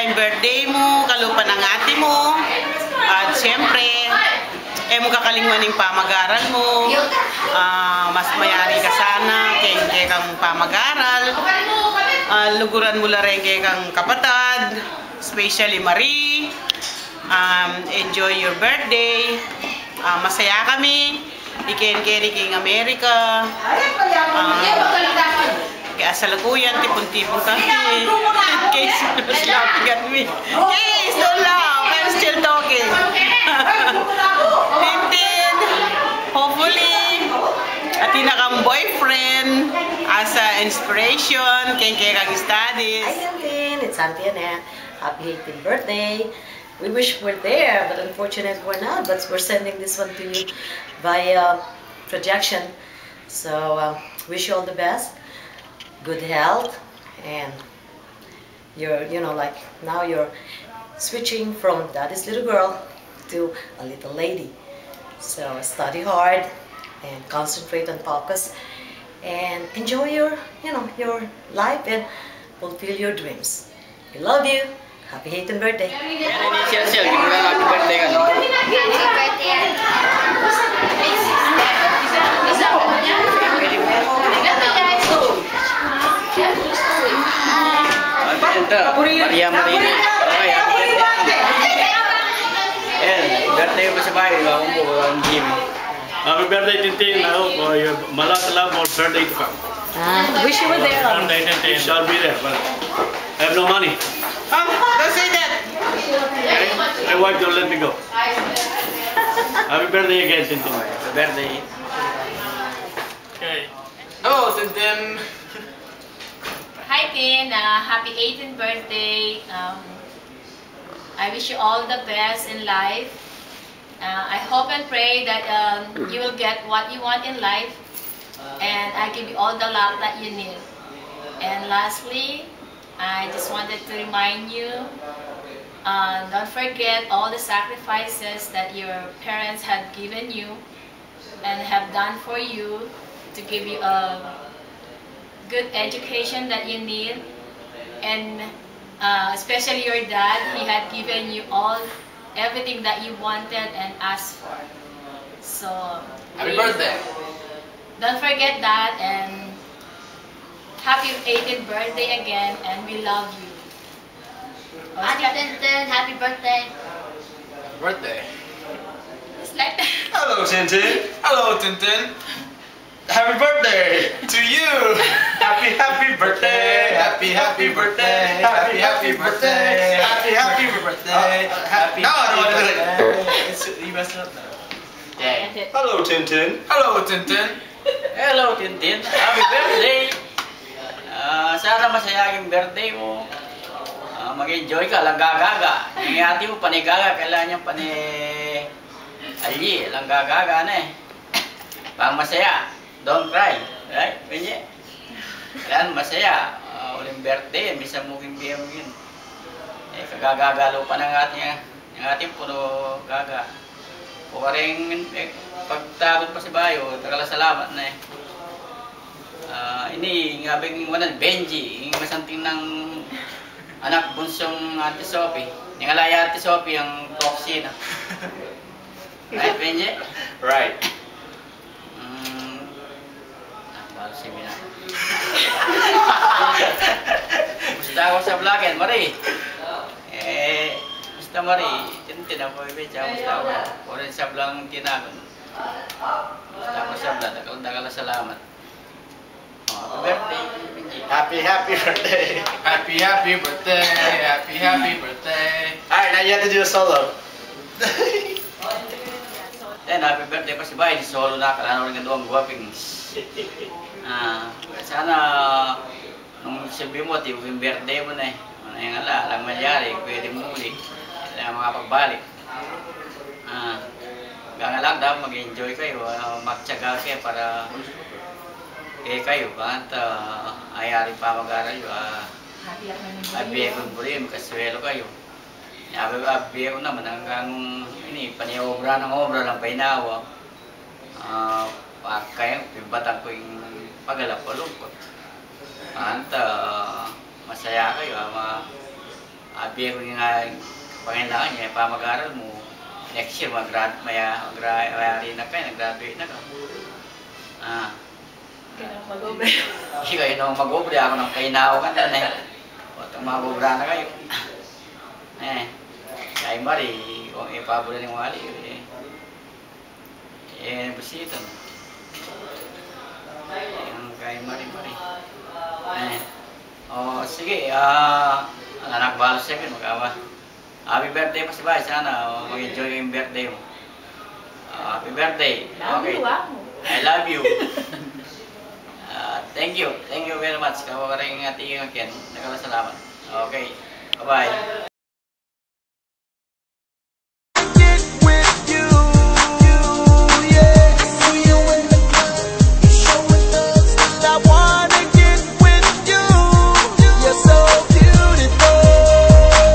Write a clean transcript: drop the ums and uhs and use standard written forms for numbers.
yung birthday mo, kalupa ng ate mo. At siyempre, mo kakalingwan yung pamag-aral mo. Mas mayari ka sana, kaya kang pamag-aral. Luguran mo rin kang kapatad, especially Marie. Enjoy your birthday. Masaya kami. Iken-keri king Amerika. Kaya sa laguyan, tipon-tipon kami. Case, was laughing at me. Case, don't laugh. I'm still talking. Tintin, hopefully, atin na kang boyfriend as an inspiration kay kang studies. Hi, Tintin. It's Auntie Annette. Happy 18th birthday. We wish we're there, but unfortunately we're not. But we're sending this one to you via projection. So, wish you all the best. Good health, and you're, like now you're switching from daddy's little girl to a little lady. So study hard and concentrate and focus and enjoy your, your life and fulfill your dreams. We love you. Happy 18th birthday. Happy birthday ka, no? Maria Marina. Okay, happy birthday. Birthday mo sa bahay, ang Jimmy. Happy birthday, Tintin. I hope your malala more birthday to come. Wish you were there. Birthday, Tintin. Shall be there, but I have no money. Don't say that. My wife don't let me go. Happy birthday again, Tintin. Happy birthday. Okay. Hello, Tintin. Hi Tin, happy 18th birthday. I wish you all the best in life. I hope and pray that you will get what you want in life, and I give you all the luck that you need. And lastly, I just wanted to remind you, don't forget all the sacrifices that your parents have given you and have done for you to give you a good education that you need, and especially your dad, he had given you everything that you wanted and asked for. So Happy birthday. Don't forget that, and happy 18th birthday again, and we love you. Happy Tintin, happy birthday. Birthday. It's like that. Hello, Tintin. Hello, Tintin. Happy birthday to you. Happy birthday. Happy birthday. Happy birthday. Happy birthday. Happy. No, I don't want to do it. You messed it up now. Yeah. Hello, Tintin. Hello, Tintin. Hello, Tintin. Happy birthday! Sana masaya yung birthday mo. Mag-enjoy ka, lang gagaga. Yung ate mo, panigaga. Kailangan niyang alyi, lang gagaga na eh. Pang masaya. Don't cry. Right? Kanya? Kailangan masaya. Uling birthday, misa mo yung biya mo yun. Kagagagalo pa ng ating puno gaga. Kung rin pagtabot pa si Bayo, tagalasalamat na eh. Ini ngabing wanan Benji, yung masanting ng anak bunsong Ate Sophie. Yung alaya Ate Sophie, ang proxy na. Right, Benji? Right. Balsi mo na. Gusto ako sa vlogin, Marie. Gusto Marie, tintin ako ibigay. Gusto ako. Orin sa vlog tinagon. Gusto ako sa vlog. Salamat. Happy birthday, Benji. Happy birthday. Happy birthday. Happy birthday. Alright, now you have to do a solo. Then, happy birthday pa si Bay. Solo na. Kailangan rin nga doon guwaping. Sana, nung sabi mo, yung birthday mo na eh. Ano yung alang malyari, pwede mo ulit. Kailangan makapagbalik. Gangalang daw, mag-enjoy kayo. Magtsaga kayo para kayo. At ayari pa mag-aral yun. Abiye ko bulim, kaswelo kayo. Abiye ko naman hanggang paniobra ng obra lang painawa. Kaya batang ko yung paglalapalong ko. At masaya kayo. bigay ko nga Panginoon niya, pamag-aral mo. Next year, mag-graduate na kayo, nag-graduate na ka. Ikaw yun ang mag-obre, ako nang kainaw ka na eh. O itong mag-obra na kayo. Kay Marie, kung ipabula ng wali, bisita. Kay Marie. Sige, anak balos siya magawa. Happy birthday mo si Bay, sana mag-enjoy yung birthday mo. Happy birthday. Okay. I love you. Thank you very much. Kawaring ating akin. Nagkakasalamat. Okay. Bye-bye.